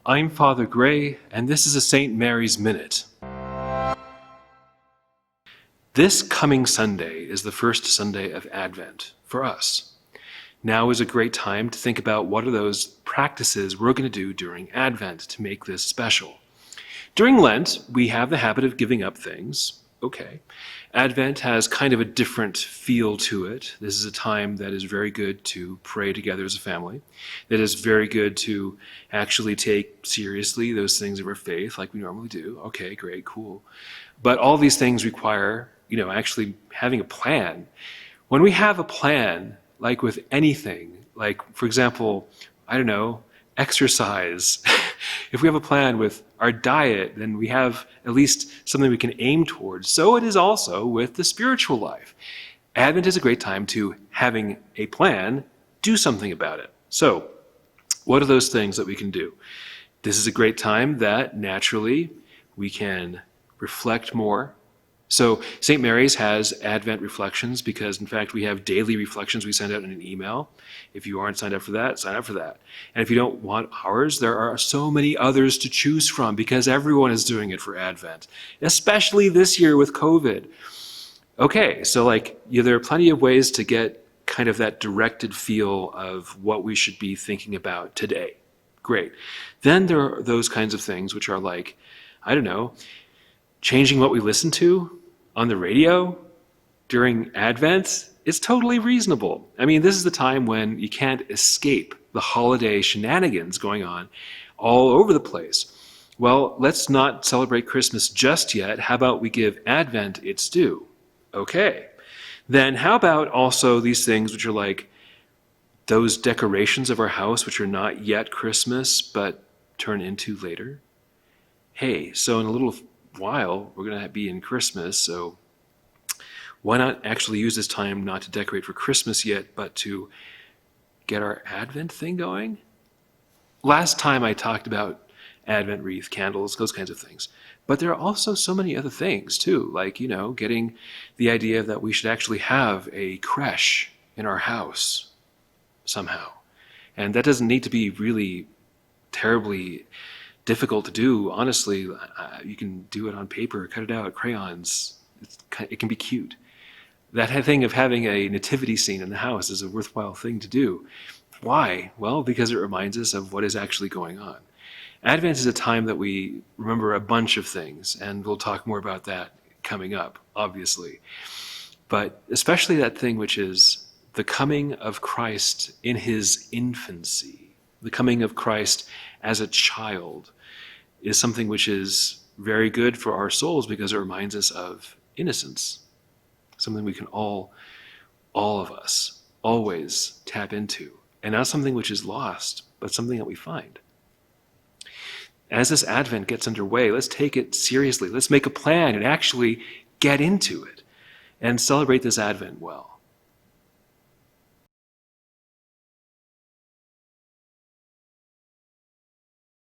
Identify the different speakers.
Speaker 1: I'm Father Gray, and this is a St. Mary's Minute. This coming Sunday is the first Sunday of Advent for us. Now is a great time to think about what are those practices we're going to do during Advent to make this special. During Lent, we have the habit of giving up things. Okay. Advent has kind of a different feel to it. This is a time that is very good to pray together as a family. That is very good to actually take seriously those things of our faith like we normally do. Okay, great, cool. But all these things require, actually having a plan. When we have a plan, like with anything, like, for example, exercise. If we have a plan with our diet, then we have at least something we can aim towards. So it is also with the spiritual life. Advent is a great time to, having a plan, do something about it. So, what are those things that we can do? This is a great time that naturally we can reflect more. So St. Mary's has Advent reflections because, in fact, we have daily reflections we send out in an email. If you aren't signed up for that, sign up for that. And if you don't want ours, there are so many others to choose from because everyone is doing it for Advent, especially this year with COVID. Okay, so there are plenty of ways to get kind of that directed feel of what we should be thinking about today. Great. Then there are those kinds of things which are changing what we listen to on the radio during Advent is totally reasonable. I mean, this is the time when you can't escape the holiday shenanigans going on all over the place. Well, let's not celebrate Christmas just yet. How about we give Advent its due? Okay. Then how about also these things which are like those decorations of our house which are not yet Christmas but turn into later? Hey, so in a little while we're going to be in Christmas, so why not actually use this time not to decorate for Christmas yet, but to get our Advent thing going? Last time I talked about Advent wreath, candles, those kinds of things. But there are also so many other things too, like, getting the idea that we should actually have a creche in our house somehow. And that doesn't need to be really terribly difficult to do. Honestly, you can do it on paper, cut it out, crayons. It can be cute. That thing of having a nativity scene in the house is a worthwhile thing to do. Why? Well, because it reminds us of what is actually going on. Advent is a time that we remember a bunch of things, and we'll talk more about that coming up, obviously. But especially that thing which is the coming of Christ in his infancy, the coming of Christ as a child, is something which is very good for our souls because it reminds us of innocence, something we can all of us, always tap into, and not something which is lost, but something that we find. As this Advent gets underway, let's take it seriously. Let's make a plan and actually get into it and celebrate this Advent well.